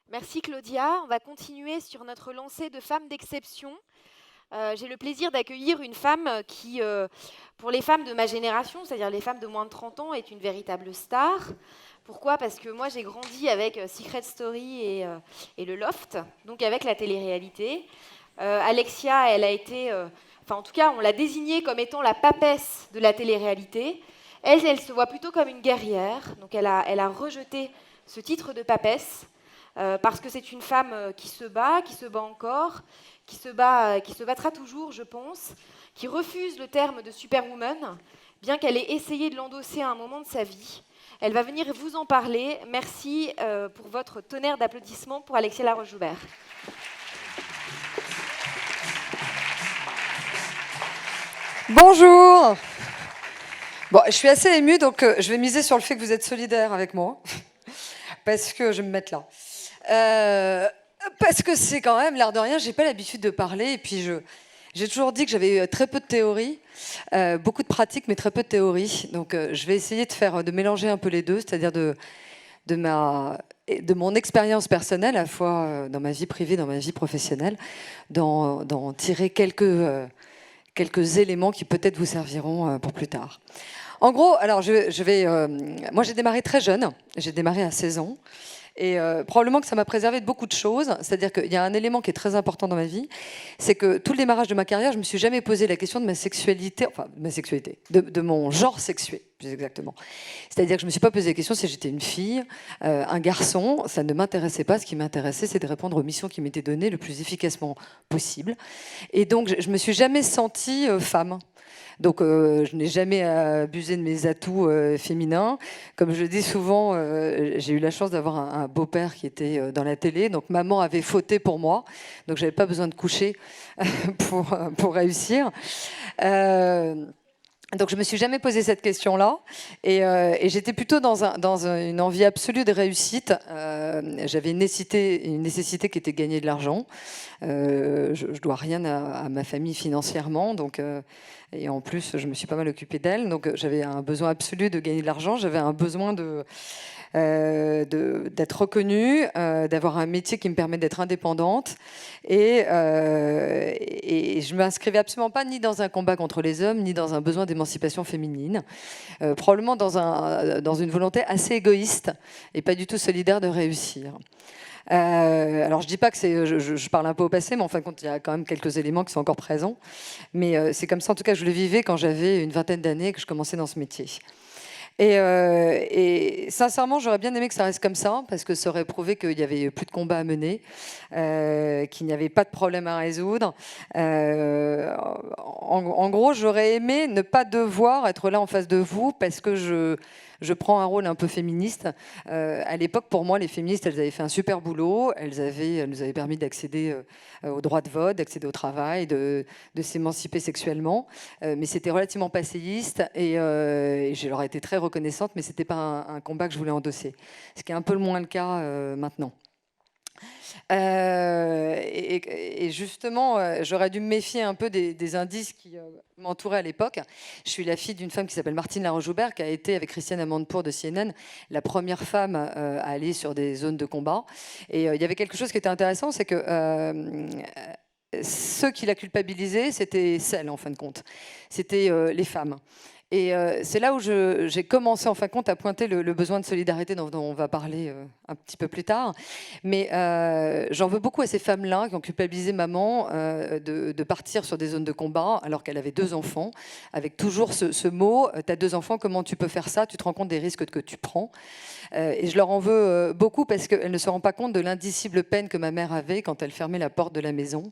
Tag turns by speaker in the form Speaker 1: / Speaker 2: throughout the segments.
Speaker 1: Merci Claudia. On va continuer sur notre lancée de femmes d'exception. J'ai le plaisir d'accueillir une femme qui, pour les femmes de ma génération, c'est-à-dire les femmes de moins de 30 ans, est une véritable star. Pourquoi? Parce que moi j'ai grandi avec Secret Story et le Loft, donc avec la télé-réalité. Alexia, elle a été, enfin en tout cas on l'a désignée comme étant la papesse de la télé-réalité. Elle se voit plutôt comme une guerrière, donc elle a rejeté ce titre de papesse parce que c'est une femme qui se bat encore, qui se battra toujours, je pense, qui refuse le terme de superwoman, bien qu'elle ait essayé de l'endosser à un moment de sa vie. Elle va venir vous en parler. Merci pour votre tonnerre d'applaudissements pour Alexia Laroche-Joubert.
Speaker 2: Bonjour. Bon, je suis assez émue, donc je vais miser sur le fait que vous êtes solidaire avec moi, parce que je vais me mettre là. Parce que c'est quand même, l'air de rien, j'ai pas l'habitude de parler, et puis j'ai toujours dit que j'avais très peu de théorie, beaucoup de pratique, mais très peu de théorie. Donc je vais essayer de mélanger un peu les deux, c'est-à-dire de mon expérience personnelle, à la fois dans ma vie privée, dans ma vie professionnelle, d'en tirer quelques éléments qui peut-être vous serviront pour plus tard. En gros, alors moi j'ai démarré très jeune, j'ai démarré à 16 ans. Et probablement que ça m'a préservé de beaucoup de choses. C'est-à-dire qu'il y a un élément qui est très important dans ma vie, c'est que tout le démarrage de ma carrière, je me suis jamais posé la question de ma sexualité, enfin ma sexualité, de mon genre sexué, plus exactement. C'est-à-dire que je me suis pas posé la question si j'étais une fille, un garçon, ça ne m'intéressait pas. Ce qui m'intéressait, c'est de répondre aux missions qui m'étaient données le plus efficacement possible. Et donc je me suis jamais sentie femme. Donc je n'ai jamais abusé de mes atouts féminins. Comme je le dis souvent, j'ai eu la chance d'avoir un beau-père qui était dans la télé. Donc maman avait fauté pour moi. Donc j'avais pas besoin de coucher pour réussir. Donc je me suis jamais posé cette question-là, et j'étais plutôt dans une envie absolue de réussite. J'avais une nécessité qui était gagner de l'argent. Je dois rien à ma famille financièrement, donc et en plus je me suis pas mal occupée d'elle, donc j'avais un besoin absolu de gagner de l'argent. J'avais un besoin d'être reconnue, d'avoir un métier qui me permet d'être indépendante. Et je ne m'inscrivais absolument pas ni dans un combat contre les hommes, ni dans un besoin d'émancipation féminine. Probablement dans une volonté assez égoïste et pas du tout solidaire de réussir. Alors je dis pas que je parle un peu au passé, mais en fin de compte, il y a quand même quelques éléments qui sont encore présents. Mais c'est comme ça, en tout cas, je le vivais quand j'avais une vingtaine d'années et que je commençais dans ce métier. Et sincèrement, j'aurais bien aimé que ça reste comme ça, parce que ça aurait prouvé qu'il n'y avait plus de combat à mener, qu'il n'y avait pas de problème à résoudre. En gros, j'aurais aimé ne pas devoir être là en face de vous, parce que je prends un rôle un peu féministe. À l'époque, pour moi, les féministes, elles avaient fait un super boulot. Elles nous avaient permis d'accéder au droit de vote, d'accéder au travail, de s'émanciper sexuellement. Mais c'était relativement passéiste, et je leur ai été très reconnaissante, mais ce n'était pas un combat que je voulais endosser. Ce qui est un peu moins le cas maintenant. Et justement, j'aurais dû me méfier un peu des indices qui m'entouraient à l'époque. Je suis la fille d'une femme qui s'appelle Martine Laroche-Joubert, qui a été, avec Christiane Amanpour de CNN, la première femme à aller sur des zones de combat. Et il y avait quelque chose qui était intéressant, c'est que ceux qui la culpabilisaient, c'était celles, en fin de compte. C'était les femmes. Et c'est là où j'ai commencé, en fin de compte, à pointer le besoin de solidarité dont on va parler un petit peu plus tard. Mais j'en veux beaucoup à ces femmes-là qui ont culpabilisé maman de partir sur des zones de combat alors qu'elle avait 2 enfants, avec toujours ce mot, t'as 2 enfants, comment tu peux faire ça? Tu te rends compte des risques que tu prends. Et je leur en veux beaucoup parce qu'elles ne se rendent pas compte de l'indicible peine que ma mère avait quand elle fermait la porte de la maison.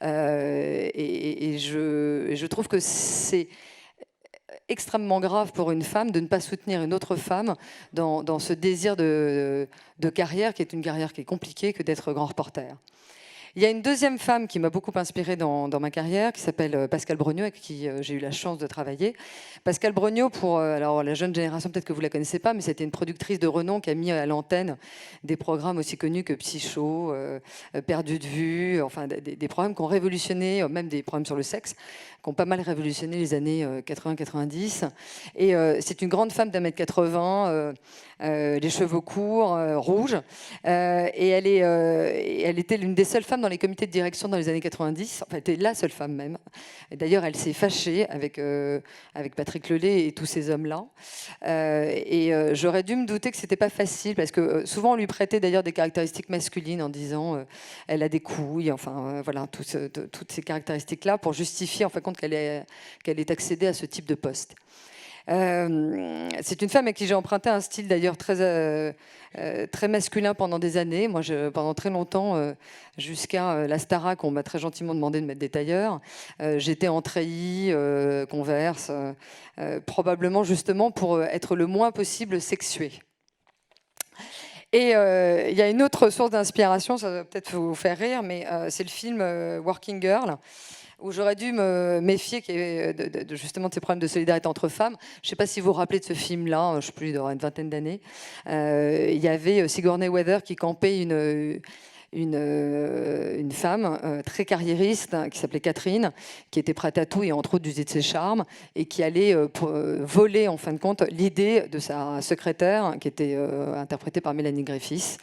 Speaker 2: Et je trouve que c'est extrêmement grave pour une femme de ne pas soutenir une autre femme dans ce désir de carrière, qui est une carrière qui est compliquée, que d'être grand reporter. Il y a une deuxième femme qui m'a beaucoup inspirée dans ma carrière, qui s'appelle Pascale Brognaud, avec qui j'ai eu la chance de travailler. Pascale Brognaud, alors la jeune génération, peut-être que vous ne la connaissez pas, mais c'était une productrice de renom qui a mis à l'antenne des programmes aussi connus que Psycho, Perdu de vue, enfin des programmes qui ont révolutionné, même des programmes sur le sexe, qui ont pas mal révolutionné les années 80-90. Et c'est une grande femme d'1,80 m, les cheveux courts, rouges. Et elle était l'une des seules femmes dans les comités de direction dans les années 90. Enfin, elle était la seule femme même. D'ailleurs, elle s'est fâchée avec Patrick Lelay et tous ces hommes-là. J'aurais dû me douter que c'était pas facile, parce que souvent on lui prêtait d'ailleurs des caractéristiques masculines en disant elle a des couilles, enfin voilà, toutes ces caractéristiques-là pour justifier en fin de compte qu'elle ait accédé à ce type de poste. C'est une femme à qui j'ai emprunté un style d'ailleurs très masculin pendant des années. Moi, pendant très longtemps, jusqu'à la Starac, on m'a très gentiment demandé de mettre des tailleurs. J'étais en treillis, Converse, probablement justement pour être le moins possible sexuée. Et il y a une autre source d'inspiration, ça va peut-être vous faire rire, mais c'est le film Working Girl, où j'aurais dû me méfier justement de ces problèmes de solidarité entre femmes. Je ne sais pas si vous vous rappelez de ce film-là, je ne sais plus, il y aura une vingtaine d'années. Il y avait Sigourney Weaver qui campait une femme très carriériste qui s'appelait Catherine, qui était prête à tout et entre autres d'user de ses charmes, et qui allait voler en fin de compte l'idée de sa secrétaire, qui était interprétée par Mélanie Griffiths.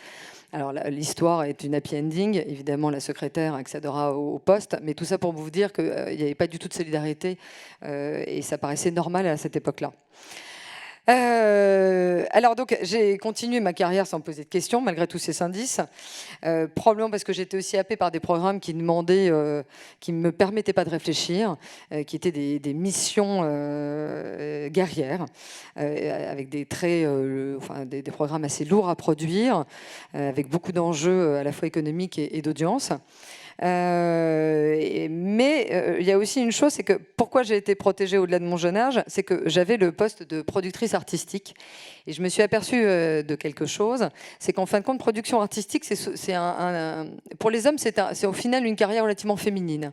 Speaker 2: Alors l'histoire est une happy ending, évidemment la secrétaire accédera au poste, mais tout ça pour vous dire qu'il n'y avait pas du tout de solidarité et ça paraissait normal à cette époque-là. Alors donc j'ai continué ma carrière sans me poser de questions malgré tous ces indices, probablement parce que j'étais aussi happée par des programmes qui demandaient, qui me permettaient pas de réfléchir, qui étaient des missions guerrières avec des des programmes assez lourds à produire, avec beaucoup d'enjeux à la fois économiques et d'audience. Mais il y a aussi une chose, c'est que pourquoi j'ai été protégée au-delà de mon jeune âge, c'est que j'avais le poste de productrice artistique. Et je me suis aperçue de quelque chose, c'est qu'en fin de compte, production artistique, pour les hommes, c'est au final une carrière relativement féminine.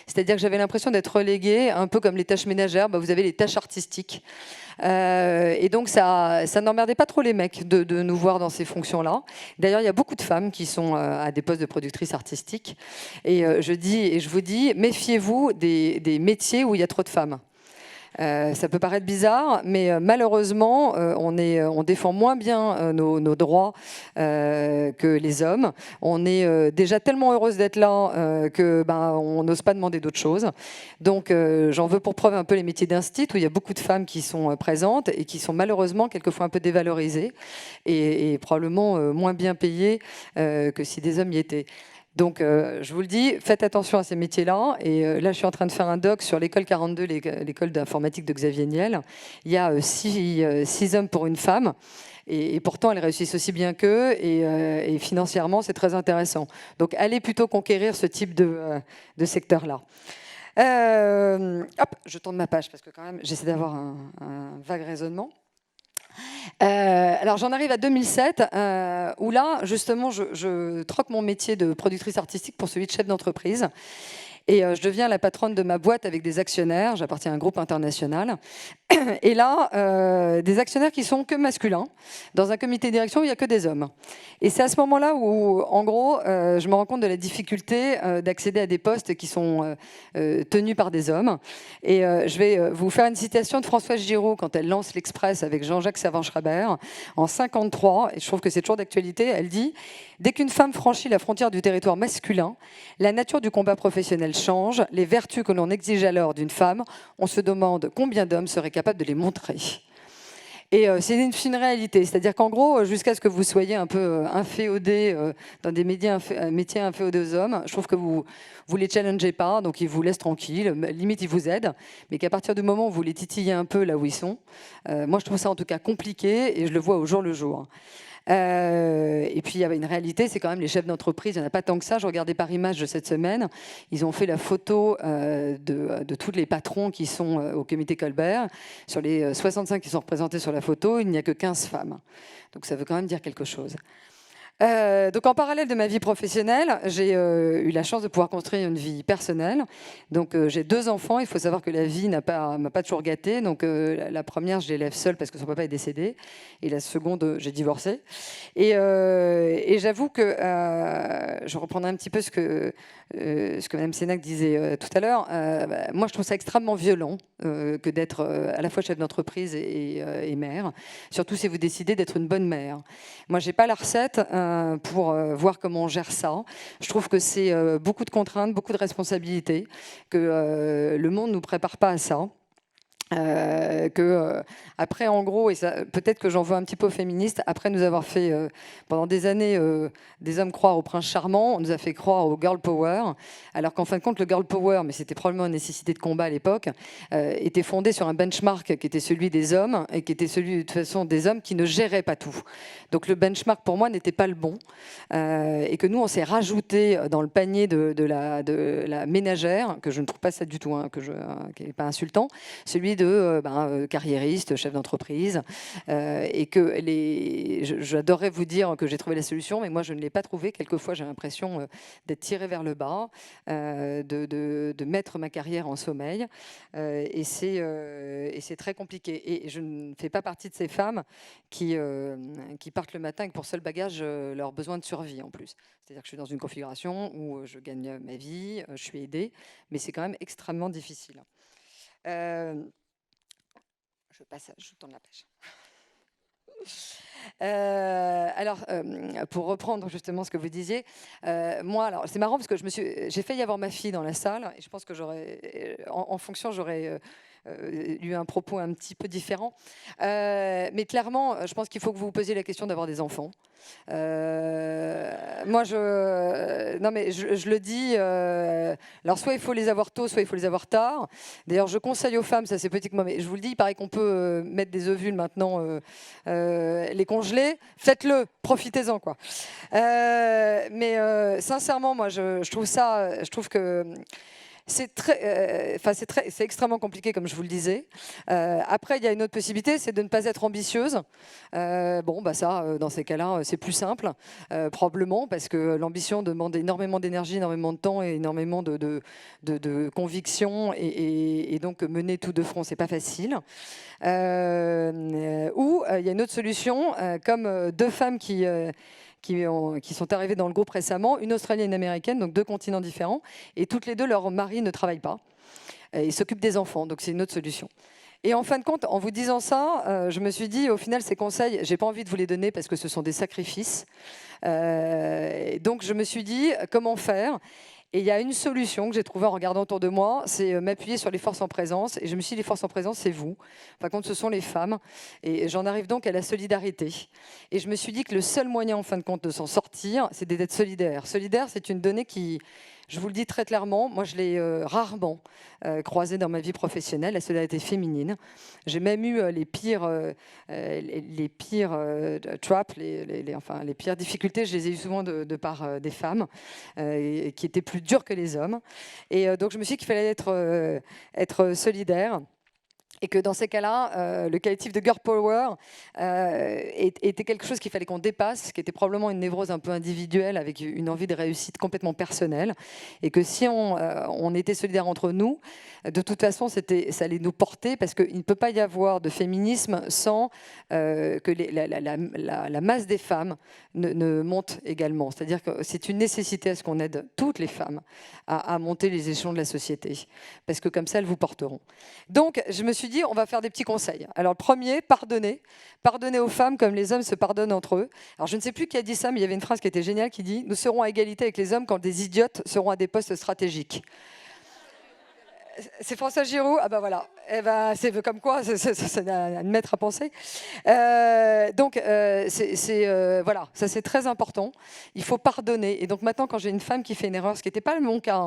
Speaker 2: C'est-à-dire que j'avais l'impression d'être reléguée, un peu comme les tâches ménagères, vous avez les tâches artistiques. Et donc ça n'emmerdait pas trop les mecs de nous voir dans ces fonctions-là. D'ailleurs, il y a beaucoup de femmes qui sont à des postes de productrices artistiques. Et je vous dis, méfiez-vous des métiers où il y a trop de femmes. Ça peut paraître bizarre, mais malheureusement, on défend moins bien nos droits que les hommes. On est déjà tellement heureuse d'être là qu'on n'ose pas demander d'autres choses. Donc, j'en veux pour preuve un peu les métiers d'instit, où il y a beaucoup de femmes qui sont présentes et qui sont malheureusement quelquefois un peu dévalorisées et probablement moins bien payées que si des hommes y étaient. Donc, je vous le dis, faites attention à ces métiers-là. Et là, je suis en train de faire un doc sur l'école 42, l'école d'informatique de Xavier Niel. Il y a 6 hommes pour une femme. Et pourtant, elles réussissent aussi bien qu'eux. Et financièrement, c'est très intéressant. Donc, allez plutôt conquérir ce type de secteur-là. Hop, je tourne ma page parce que quand même, j'essaie d'avoir un vague raisonnement. Alors j'en arrive à 2007 où là justement je troque mon métier de productrice artistique pour celui de chef d'entreprise et je deviens la patronne de ma boîte avec des actionnaires. J'appartiens à un groupe international et là des actionnaires qui sont que masculins dans un comité de direction où il n'y a que des hommes. Et c'est à ce moment-là où en gros je me rends compte de la difficulté d'accéder à des postes qui sont tenus par des hommes. Et je vais vous faire une citation de Françoise Giraud quand elle lance l'Express avec Jean-Jacques Servan-Schreiber en 1953, et je trouve que c'est toujours d'actualité. Elle dit: dès qu'une femme franchit la frontière du territoire masculin, la nature du combat professionnel change. Les vertus que l'on exige alors d'une femme, on se demande combien d'hommes seraient capables de les montrer. Et c'est une réalité, c'est-à-dire qu'en gros, jusqu'à ce que vous soyez un peu inféodés dans des métiers inféodés aux hommes, je trouve que vous les challengez pas, donc ils vous laissent tranquilles, limite ils vous aident, mais qu'à partir du moment où vous les titillez un peu là où ils sont, moi je trouve ça en tout cas compliqué et je le vois au jour le jour. Et puis il y avait une réalité, c'est quand même les chefs d'entreprise, il n'y en a pas tant que ça. Je regardais Paris Match de cette semaine, ils ont fait la photo de tous les patrons qui sont au comité Colbert. Sur les 65 qui sont représentés sur la photo, il n'y a que 15 femmes. Donc ça veut quand même dire quelque chose. Donc en parallèle de ma vie professionnelle, j'ai eu la chance de pouvoir construire une vie personnelle. Donc j'ai 2 enfants. Il faut savoir que la vie m'a pas toujours gâtée. Donc la première, je l'élève seule parce que son papa est décédé. Et la seconde, j'ai divorcé. Et j'avoue que je reprendrai un petit peu ce que Mme Sénac disait tout à l'heure. Moi, je trouve ça extrêmement violent que d'être à la fois chef d'entreprise et mère. Surtout si vous décidez d'être une bonne mère. Moi, j'ai pas la recette pour voir comment on gère ça. Je trouve que c'est beaucoup de contraintes, beaucoup de responsabilités, que le monde ne nous prépare pas à ça. Après, en gros, et peut-être que j'en veux un petit peu aux féministes, après nous avoir fait pendant des années des hommes croire au prince charmant, on nous a fait croire au girl power, alors qu'en fin de compte, le girl power, mais c'était probablement une nécessité de combat à l'époque, était fondé sur un benchmark qui était celui des hommes et qui était celui de toute façon des hommes qui ne géraient pas tout. Donc le benchmark pour moi n'était pas le bon, et que nous on s'est rajouté dans le panier de la ménagère, que je ne trouve pas ça du tout, qui n'est pas insultant, celui de carriériste, chef d'entreprise, et que j'adorerais vous dire que j'ai trouvé la solution, mais moi je ne l'ai pas trouvé. Quelquefois j'ai l'impression d'être tirée vers le bas, de mettre ma carrière en sommeil, et c'est très compliqué. Et je ne fais pas partie de ces femmes qui partent le matin avec pour seul bagage leur besoin de survie en plus. C'est-à-dire que je suis dans une configuration où je gagne ma vie, je suis aidée, mais c'est quand même extrêmement difficile. Je tourne la page. Pour reprendre justement ce que vous disiez, moi, alors c'est marrant parce que j'ai failli avoir ma fille dans la salle et je pense que en fonction, j'aurais eu un propos un petit peu différent. Mais clairement, je pense qu'il faut que vous vous posiez la question d'avoir des enfants. Moi, je le dis. Alors, soit il faut les avoir tôt, soit il faut les avoir tard. D'ailleurs, je conseille aux femmes, ça c'est petit que moi, mais je vous le dis, il paraît qu'on peut mettre des ovules maintenant, les congeler. Faites-le, profitez-en, quoi. Mais sincèrement, moi, je trouve que c'est extrêmement compliqué, comme je vous le disais. Après, il y a une autre possibilité, c'est de ne pas être ambitieuse. Dans ces cas-là, c'est plus simple, probablement, parce que l'ambition demande énormément d'énergie, énormément de temps et énormément de conviction, et donc mener tout de front, c'est pas facile. Ou il y a une autre solution, comme 2 femmes qui sont arrivées dans le groupe récemment, une Australienne et une Américaine, donc 2 continents différents, et toutes les 2, leur mari ne travaille pas. Ils s'occupent des enfants, donc c'est une autre solution. Et en fin de compte, en vous disant ça, je me suis dit, au final, ces conseils, j'ai pas envie de vous les donner parce que ce sont des sacrifices. Donc je me suis dit, comment faire ? Et il y a une solution que j'ai trouvée en regardant autour de moi, c'est m'appuyer sur les forces en présence. Et je me suis dit, les forces en présence, c'est vous. Par contre, ce sont les femmes. Et j'en arrive donc à la solidarité. Et je me suis dit que le seul moyen, en fin de compte, de s'en sortir, c'est d'être solidaire. Solidaire, c'est une donnée qui, je vous le dis très clairement, moi je l'ai rarement croisée dans ma vie professionnelle, la solidarité féminine. J'ai même eu les pires traps, les pires difficultés, je les ai eues souvent de part des femmes, qui étaient plus dures que les hommes. Et donc je me suis dit qu'il fallait être solidaire. Et que dans ces cas-là, le qualitif de girl power était quelque chose qu'il fallait qu'on dépasse, qui était probablement une névrose un peu individuelle avec une envie de réussite complètement personnelle. Et que si on était solidaires entre nous, de toute façon, ça allait nous porter, parce qu'il ne peut pas y avoir de féminisme sans que la masse des femmes ne monte également. C'est-à-dire que c'est une nécessité à ce qu'on aide toutes les femmes à monter les échelons de la société, parce que comme ça, elles vous porteront. Donc, je me suis dit, on va faire des petits conseils. Alors, le premier, pardonner. Pardonner aux femmes comme les hommes se pardonnent entre eux. Alors, je ne sais plus qui a dit ça, mais il y avait une phrase qui était géniale qui dit « Nous serons à égalité avec les hommes quand des idiotes seront à des postes stratégiques ». C'est François Giroud. Ah ben voilà. Eh ben, c'est comme quoi, c'est à mettre à penser. Voilà, ça c'est très important. Il faut pardonner. Et donc maintenant, quand j'ai une femme qui fait une erreur, ce qui n'était pas mon cas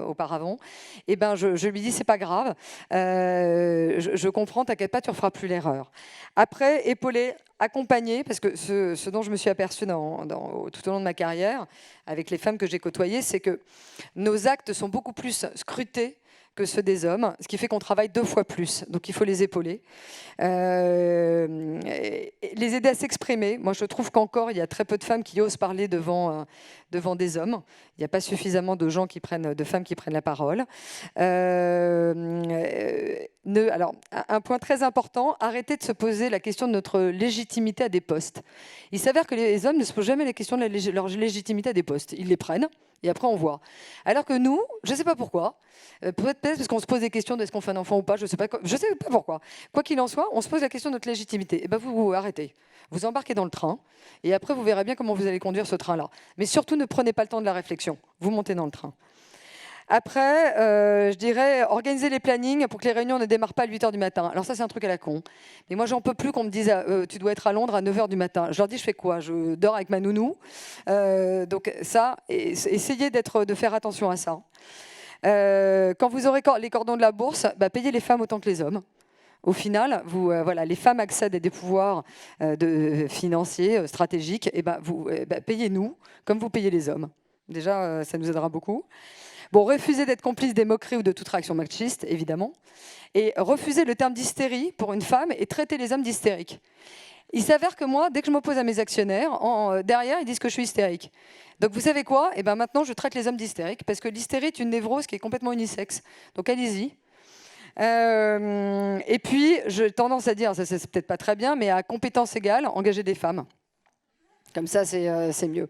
Speaker 2: auparavant, eh ben je lui dis c'est pas grave. Je comprends, t'inquiète pas, tu ne referas plus l'erreur. Après, épauler, accompagner, parce que ce dont je me suis aperçue tout au long de ma carrière, avec les femmes que j'ai côtoyées, c'est que nos actes sont beaucoup plus scrutés que ceux des hommes, ce qui fait qu'on travaille 2 fois plus. Donc il faut les épauler, les aider à s'exprimer. Moi, je trouve qu'encore, il y a très peu de femmes qui osent parler devant des hommes. Il n'y a pas suffisamment de femmes qui prennent la parole. Alors, un point très important, arrêtez de se poser la question de notre légitimité à des postes. Il s'avère que les hommes ne se posent jamais la question de leur légitimité à des postes. Ils les prennent et après on voit. Alors que nous, je ne sais pas pourquoi, peut-être parce qu'on se pose des questions de est-ce qu'on fait un enfant ou pas, je ne sais pas pourquoi. Quoi qu'il en soit, on se pose la question de notre légitimité. Et ben vous arrêtez. Vous embarquez dans le train et après vous verrez bien comment vous allez conduire ce train-là. Mais surtout ne prenez pas le temps de la réflexion. Vous montez dans le train. Après, je dirais, organiser les plannings pour que les réunions ne démarrent pas à 8h du matin. Alors ça, c'est un truc à la con. Mais moi, j'en peux plus qu'on me dise, tu dois être à Londres à 9h du matin. Je leur dis, je fais quoi? Je dors avec ma nounou. Donc ça, essayez de faire attention à ça. Quand vous aurez les cordons de la bourse, payez les femmes autant que les hommes. Au final, voilà, les femmes accèdent à des pouvoirs financiers, stratégiques. Et payez-nous comme vous payez les hommes. Déjà, ça nous aidera beaucoup. Bon, refusez d'être complice des moqueries ou de toute réaction machiste, évidemment. Et refusez le terme d'hystérie pour une femme et traitez les hommes d'hystériques. Il s'avère que moi, dès que je m'oppose à mes actionnaires, derrière, ils disent que je suis hystérique. Donc vous savez quoi? Maintenant, je traite les hommes d'hystériques parce que l'hystérie est une névrose qui est complètement unisexe. Donc allez-y. Et puis, j'ai tendance à dire, ça c'est peut-être pas très bien, mais à compétence égale, engager des femmes. Comme ça, c'est mieux.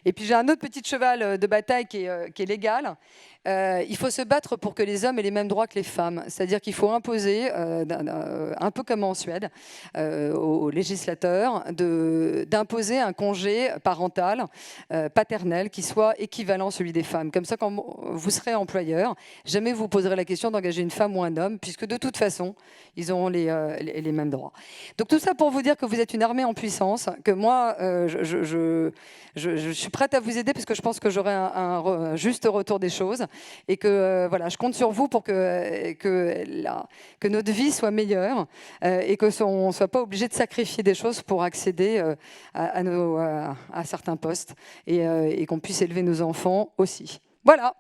Speaker 2: Et puis j'ai un autre petit cheval de bataille qui est légal. Il faut se battre pour que les hommes aient les mêmes droits que les femmes. C'est-à-dire qu'il faut imposer, un peu comme en Suède, aux législateurs, d'imposer un congé parental, paternel, qui soit équivalent à celui des femmes. Comme ça, quand vous serez employeur, jamais vous poserez la question d'engager une femme ou un homme, puisque de toute façon, ils auront les mêmes droits. Donc tout ça pour vous dire que vous êtes une armée en puissance, que moi, je suis prête à vous aider parce que je pense que j'aurai un juste retour des choses et que voilà, je compte sur vous pour que notre vie soit meilleure et qu'on ne soit pas obligé de sacrifier des choses pour accéder à certains postes et qu'on puisse élever nos enfants aussi. Voilà.